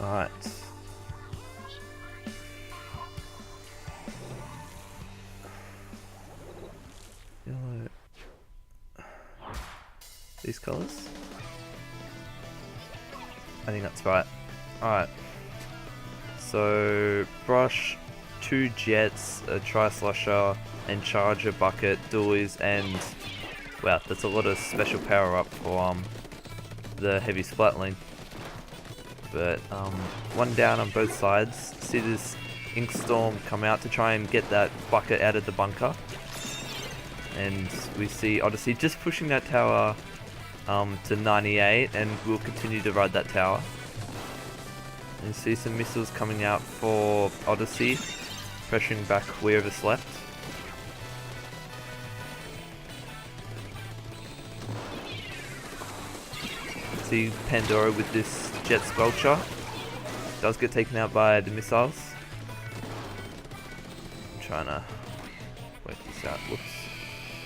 Alright. Yellow. These colours? I think that's right. Alright. So, brush, 2 jets, a tri-slusher, and charger bucket, dualies, and wow, that's a lot of special power up for the heavy splatling. But one down on both sides. See this ink storm come out to try and get that bucket out of the bunker. And we see Odyssey just pushing that tower to 98, and we'll continue to ride that tower. And see some missiles coming out for Odyssey, pressuring back We Overslept. See Pandora with this jet sculpture. Does get taken out by the missiles. I'm trying to work this out. Whoops.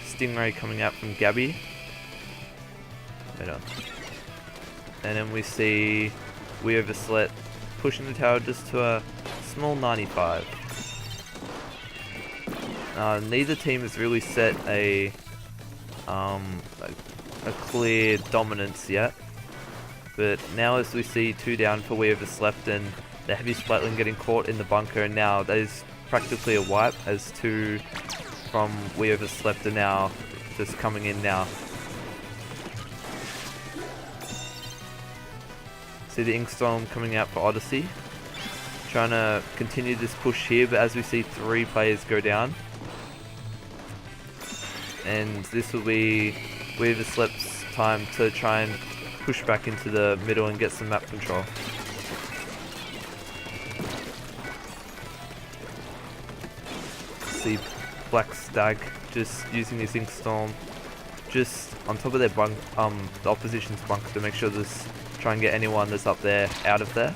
Stingray coming out from Gabby. Wait on. And then we see We Overslept pushing the tower just to a small 95. Neither team has really set a clear dominance yet. But now as we see 2 down for We Overslept and the heavy splatling getting caught in the bunker, and now that is practically a wipe as 2 from We Overslept are now just coming in now. See the ink storm coming out for Odyssey. Trying to continue this push here, but as we see 3 players go down. And this will be We Overslept's time to try and push back into the middle and get some map control. See Black Stag just using his ink storm just on top of their bunk, the opposition's bunker to make sure this try and get anyone that's up there out of there.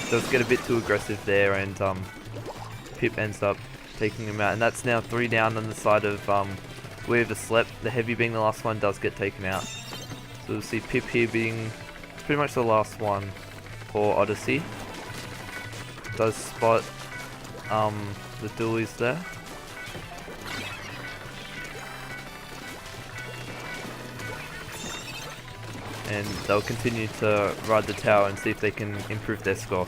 Does get a bit too aggressive there, and Pip ends up taking him out, and that's now 3 down on the side of We Overslept. The heavy being the last one does get taken out. So we'll see Pip here being pretty much the last one for Odyssey. Does spot the dualies there. And they'll continue to ride the tower and see if they can improve their score.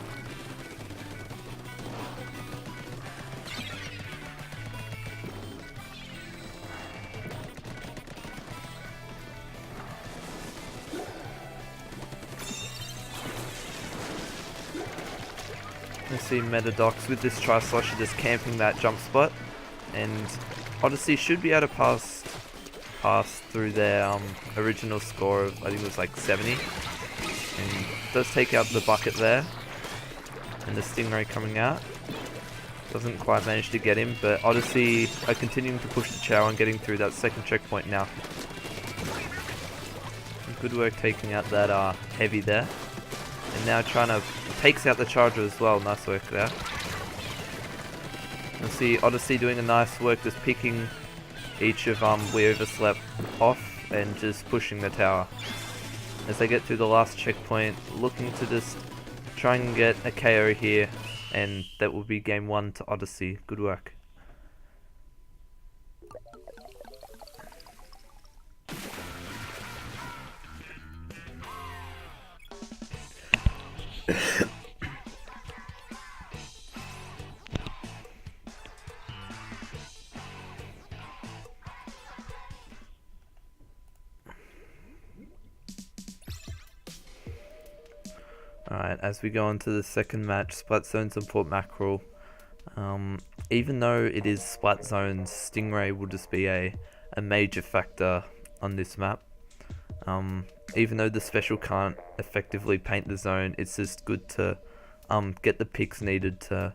I see Metadox with this tri-slusher just camping that jump spot, and Odyssey should be able to pass through their original score of, I think it was like 70, and does take out the bucket there, and the Stingray coming out. Doesn't quite manage to get him, but Odyssey are continuing to push the Chow and getting through that second checkpoint now. Good work taking out that heavy there. And now trying to takes out the charger as well. Nice work there. And see Odyssey doing a nice work just picking each of We Overslept off and just pushing the tower. As they get through the last checkpoint, looking to just try and get a KO here, and that will be game 1 to Odyssey. Good work. Alright, as we go on to the second match, Splat Zones and Port Mackerel. Even though it is Splat Zones, Stingray will just be a major factor on this map. Even though the special can't effectively paint the zone, it's just good to get the picks needed to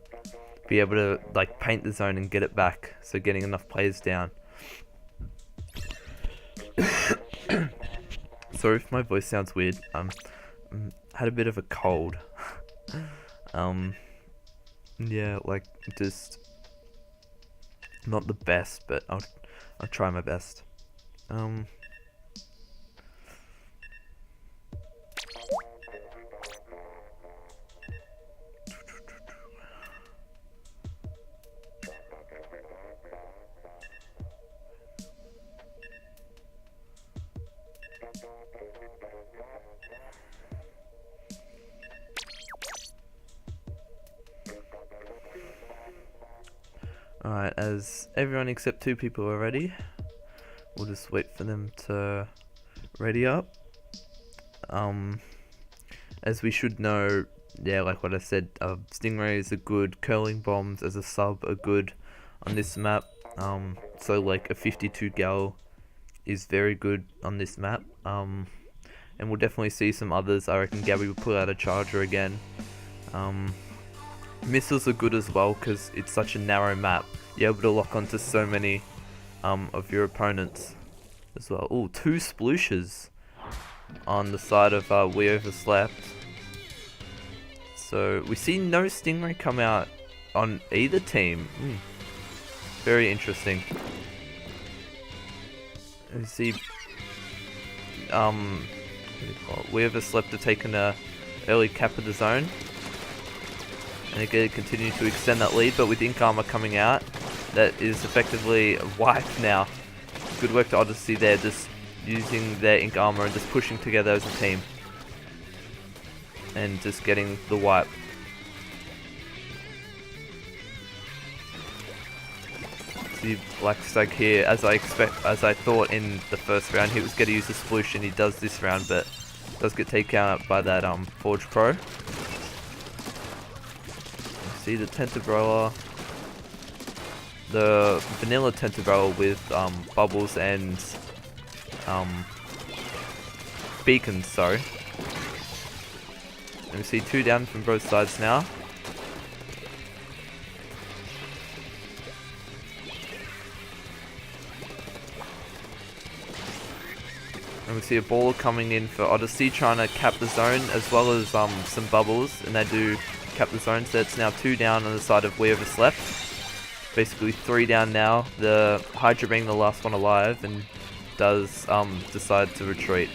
be able to like paint the zone and get it back, so getting enough players down. Sorry if my voice sounds weird. had a bit of a cold. Yeah, like just not the best, but I'll try my best. Alright, as everyone except 2 people are ready, we'll just wait for them to ready up. As we should know, yeah, like what I said, stingrays are good, curling bombs as a sub are good on this map. So like a 52 gal is very good on this map. And we'll definitely see some others. I reckon Gabby will pull out a charger again. Missiles are good as well because it's such a narrow map. You're able to lock onto so many of your opponents as well. Ooh, 2 splooshes on the side of We Overslept. So we see no stingray come out on either team. Very interesting. We see We Overslept have taken a early cap of the zone. And again, continue to extend that lead, but with Ink Armor coming out, that is effectively wiped now. Good work to Odyssey there, just using their Ink Armor and just pushing together as a team. And just getting the wipe. The Black Stag here, as I thought in the first round, he was going to use the sploosh, and he does this round, but does get taken out by that Forge Pro. See the Tentabrola, the vanilla Tentabrola with bubbles and beacons, sorry. And we see 2 down from both sides now. And we see a baller coming in for Odyssey, trying to cap the zone as well as some bubbles, and they do cap the zone, so it's now 2 down on the side of We Overslept. Basically 3 down now, the Hydra being the last one alive, and does decide to retreat.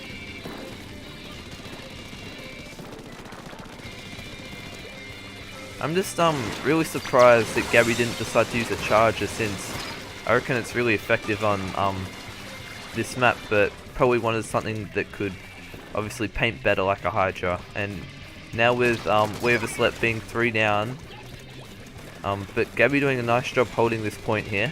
I'm just really surprised that Gabby didn't decide to use a charger, since I reckon it's really effective on this map, but probably wanted something that could obviously paint better like a Hydra. And now with We Overslept being 3 down, but Gabby doing a nice job holding this point here.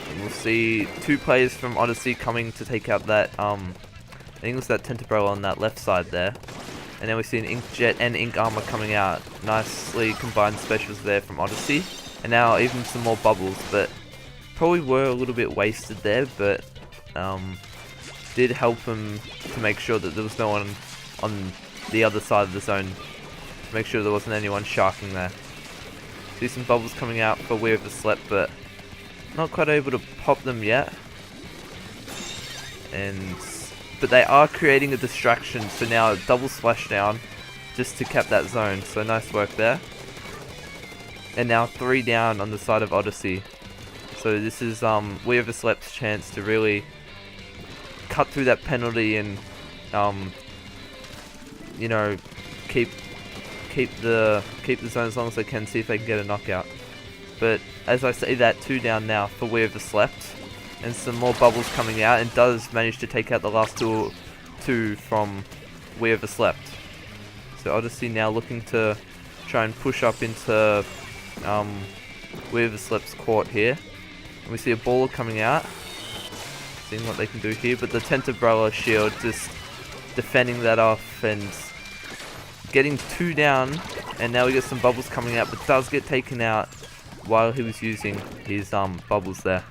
And we'll see 2 players from Odyssey coming to take out that, I think it was that Tentabrola on that left side there. And then we see an Inkjet and Ink Armor coming out. Nicely combined specials there from Odyssey. And now even some more bubbles, but probably were a little bit wasted there, but did help him to make sure that there was no one on the other side of the zone, to make sure there wasn't anyone sharking there. See some bubbles coming out for We Overslept, but not quite able to pop them yet. But they are creating a distraction, so now a double splashdown just to cap that zone, so nice work there. And now 3 down on the side of Odyssey. So this is We Overslept's chance to really cut through that penalty and you know, keep the zone as long as they can, see if they can get a knockout. But as I say that, 2 down now for We Overslept, and some more bubbles coming out, and does manage to take out the last two from We Overslept. So Odyssey now looking to try and push up into We Overslept's court here. And we see a baller coming out, seeing what they can do here, but the Tentabrola shield just defending that off and getting 2 down, and now we get some bubbles coming out, but does get taken out while he was using his bubbles there.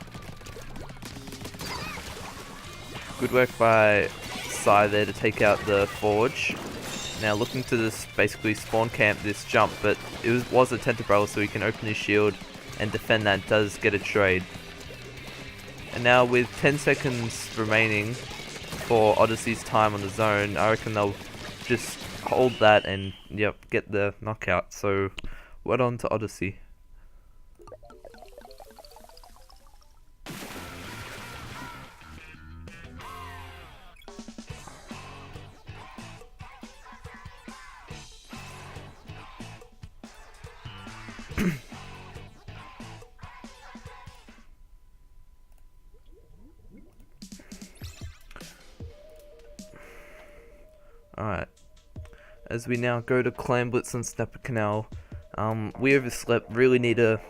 Good work by Sai there to take out the Forge. Now looking to this basically spawn camp this jump, but it was a Tentabrola, so he can open his shield and defend that. Does get a trade. And now with 10 seconds remaining for Odyssea's time on the zone, I reckon they'll just hold that and yep, get the knockout. So well on to Odyssey. Alright, as we now go to Clan Blitz and Snapper Canal, we Overslept really need to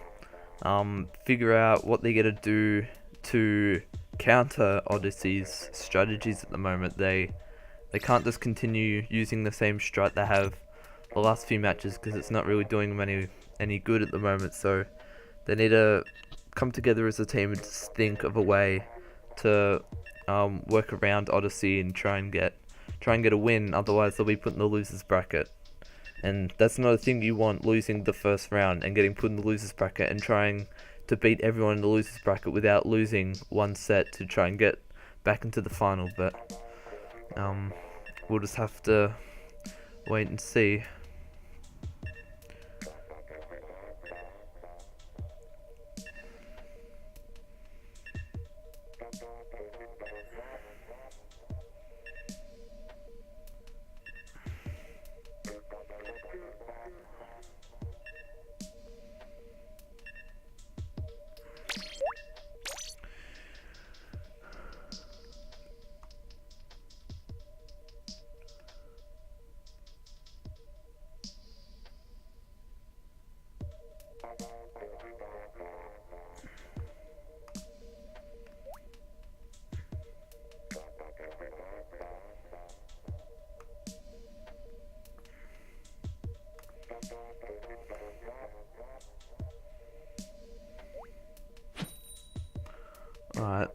figure out what they're going to do to counter Odyssea's strategies at the moment. They can't just continue using the same strat they have the last few matches because it's not really doing them any good at the moment, so they need to come together as a team and just think of a way to work around Odyssey and try and get a win, otherwise they'll be put in the losers bracket. And that's another thing you want, losing the first round and getting put in the losers bracket and trying to beat everyone in the losers bracket without losing one set to try and get back into the final. But we'll just have to wait and see. Alright,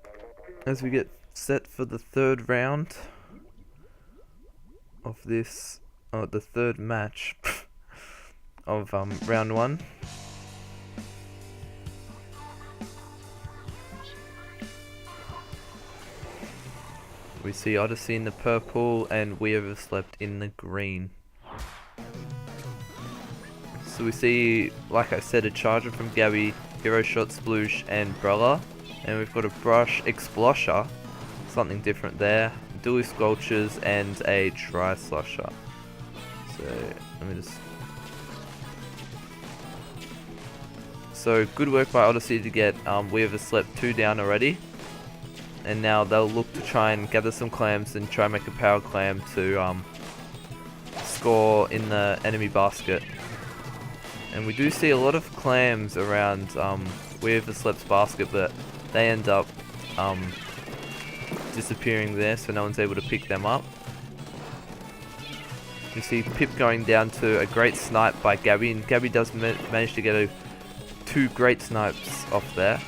as we get set for the third round of this, the third match of round one. We see Odyssey in the purple and we Overslept in the green. So we see, like I said, a charger from Gabby, Hero Shot, Sploosh and Brella. And we've got a Brush, Explosher, something different there, Dual Squelchers and a Tri-Slusher. So, let me just... So, good work by Odyssey to get We Overslept 2 down already. And now they'll look to try and gather some clams and try and make a power clam to score in the enemy basket. And we do see a lot of clams around We Overslept's basket, but they end up disappearing there, so no one's able to pick them up. You see Pip going down to a great snipe by Gabby, and Gabby does manage to get two great snipes off there.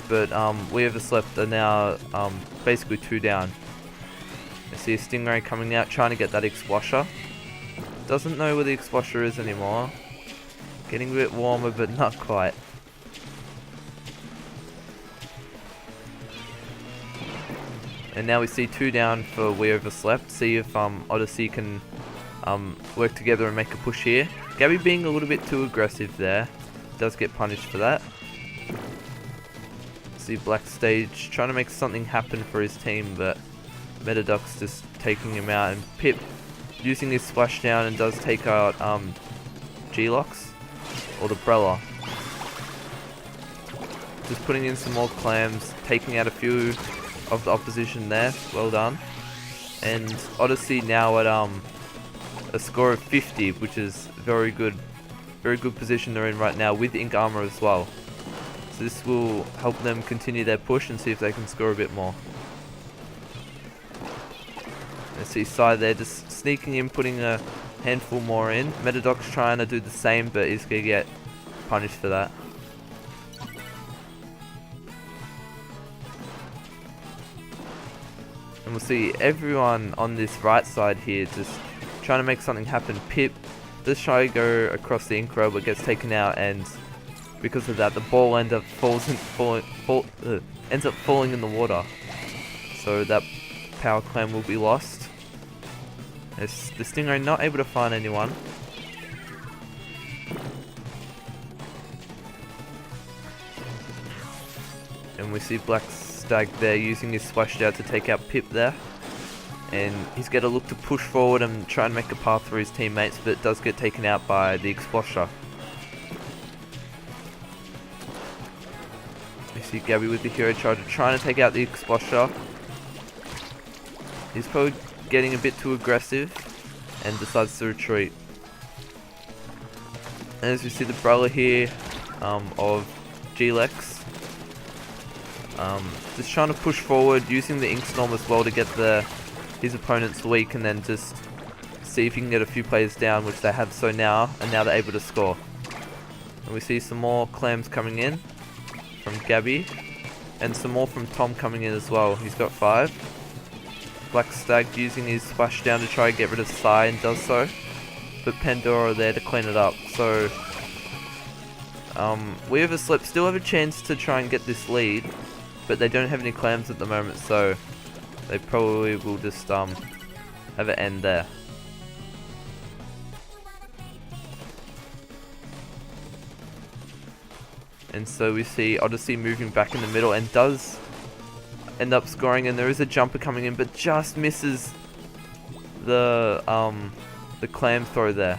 But We Overslept are now basically 2 down. I see a Stingray coming out trying to get that Explosher. Doesn't know where the Explosher is anymore. Getting a bit warmer, but not quite. And now we see 2 down for We Overslept. See if Odyssey can work together and make a push here. Gabby being a little bit too aggressive there. Does get punished for that. See Black Stage trying to make something happen for his team, but Metaduck's just taking him out. And Pip using his splashdown and does take out G-Lox or the Brella. Just putting in some more clams, taking out a few of the opposition there. Well done. And Odyssey now at a score of 50, which is very good position they're in right now with Ink Armor as well. So this will help them continue their push and see if they can score a bit more. Let's see Sai there just sneaking in, putting a handful more in. Metadoc's trying to do the same, but he's going to get punished for that. And we'll see everyone on this right side here just trying to make something happen. Pip does try to go across the ink row but gets taken out, and because of that, the ball ends up falling in the water. So that power clam will be lost. The Stingray not able to find anyone. And we see Black Stag there using his splashdown to take out Pip there. And he's going to look to push forward and try and make a path for his teammates, but it does get taken out by the Explosher. You see Gabby with the Hero Charger trying to take out the Explosher. He's probably getting a bit too aggressive and decides to retreat. And as we see the brawler here of G-Lex, just trying to push forward, using the Ink Storm as well to get his opponent's weak, and then just see if he can get a few players down, which they have so now, and now they're able to score. And we see some more clams coming in from Gabby, and some more from Tom coming in as well. He's got 5. Black Stag using his splashdown to try and get rid of Psy, and does so, but Pandora there to clean it up. So we Overslept still have a chance to try and get this lead, but they don't have any clams at the moment, so they probably will just have it end there. And so we see Odyssey moving back in the middle and does end up scoring, and there is a jumper coming in, but just misses the clam throw there.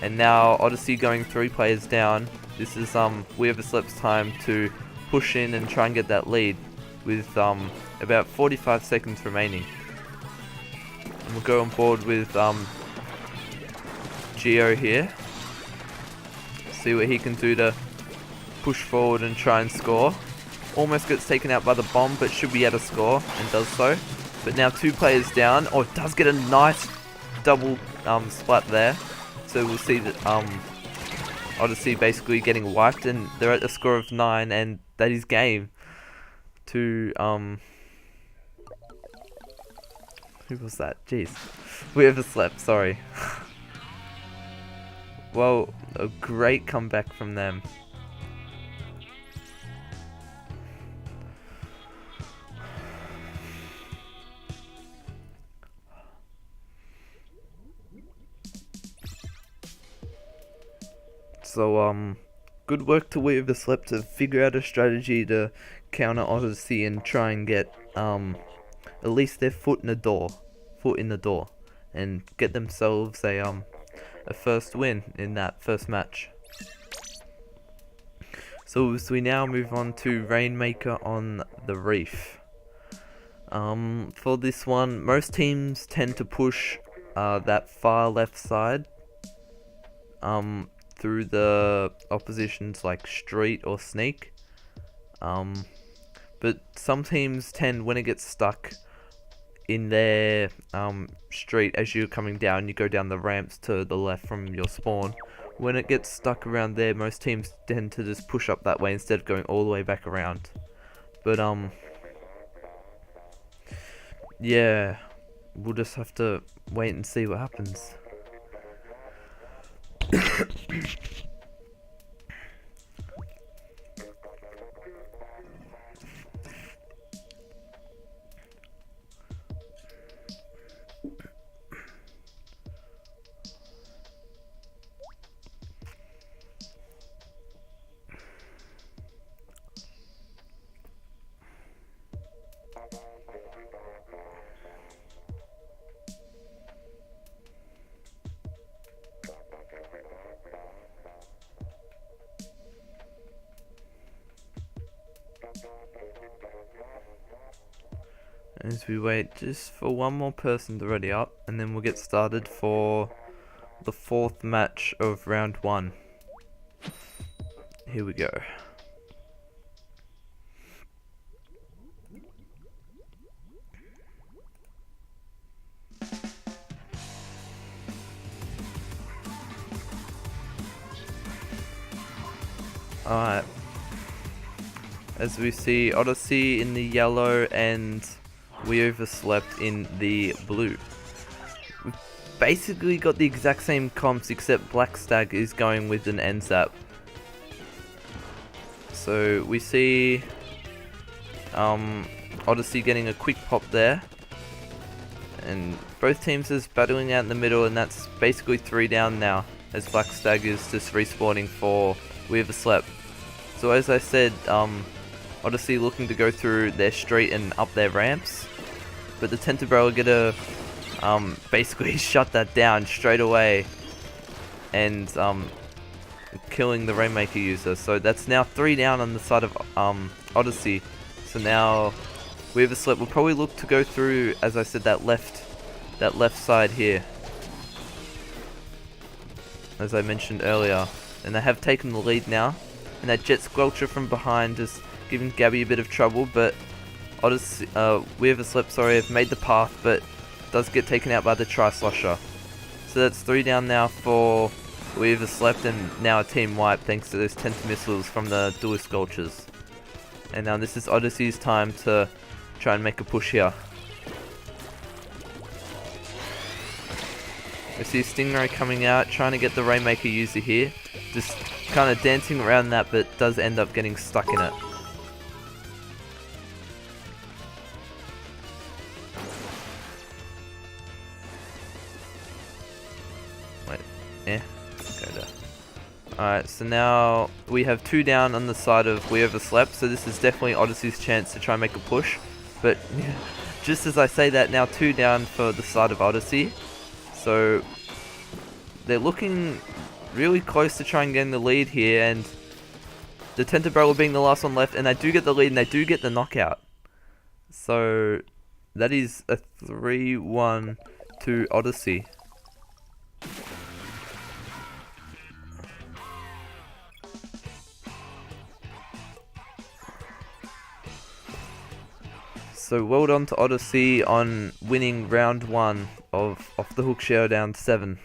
And now Odyssey going 3 players down. This is we Overslept's time to push in and try and get that lead with about 45 seconds remaining. And we'll go on board with Geo here. See what he can do to push forward and try and score. Almost gets taken out by the bomb, but should be able to score, and does so. But now 2 players down. Oh, it does get a nice double splat there. So we'll see that Odyssey basically getting wiped, and they're at a score of 9, and that is game to who was that? Jeez, we Overslept. Sorry. Well, a great comeback from them. So, good work to We Overslept to figure out a strategy to counter Odyssey and try and get, at least their foot in the door, and get themselves a first win in that first match. So as we now move on to Rainmaker on the Reef. For this one, most teams tend to push that far left side, through the opposition's like street or sneak, but some teams tend, when it gets stuck in their street, as you're coming down, you go down the ramps to the left from your spawn. When it gets stuck around there, most teams tend to just push up that way instead of going all the way back around. But yeah, we'll just have to wait and see what happens. As we wait just for one more person to ready up, and then we'll get started for the 4th match of round 1. Here we go. Alright. As we see Odyssey in the yellow and We Overslept in the blue. We've basically got the exact same comps, except Black Stag is going with an NZAP. So we see Odyssey getting a quick pop there. And both teams is battling out in the middle, and that's basically 3 down now, as Black Stag is just respawning for Overslept. So as I said, Odyssey looking to go through their street and up their ramps, but the Tentabro are gonna basically shut that down straight away, and killing the Rainmaker user. So that's now 3 down on the side of Odyssey. So now Overslept will probably look to go through, as I said, that left side here, as I mentioned earlier, and they have taken the lead now. And that Jet Squelcher from behind is giving Gabby a bit of trouble, but Odyssey, Overslept, sorry, have made the path, but does get taken out by the Tri-Slosher. So that's 3 down now for Overslept, and now a team wipe thanks to those Tenta missiles from the Dual Sculptures. And now this is Odyssey's time to try and make a push here. We see Stingray coming out, trying to get the Rainmaker user here. Just kind of dancing around that, but does end up getting stuck in it. Wait, go there. Alright, so now we have 2 down on the side of We Overslept, so this is definitely Odyssey's chance to try and make a push. But just as I say that, now 2 down for the side of Odyssey. So they're looking really close to try and getting the lead here, and the Tentabrola being the last one left, and they do get the lead and they do get the knockout. So that is a 3-1 to Odyssey. So well done to Odyssey on winning round 1 of Off the Hook Showdown 7.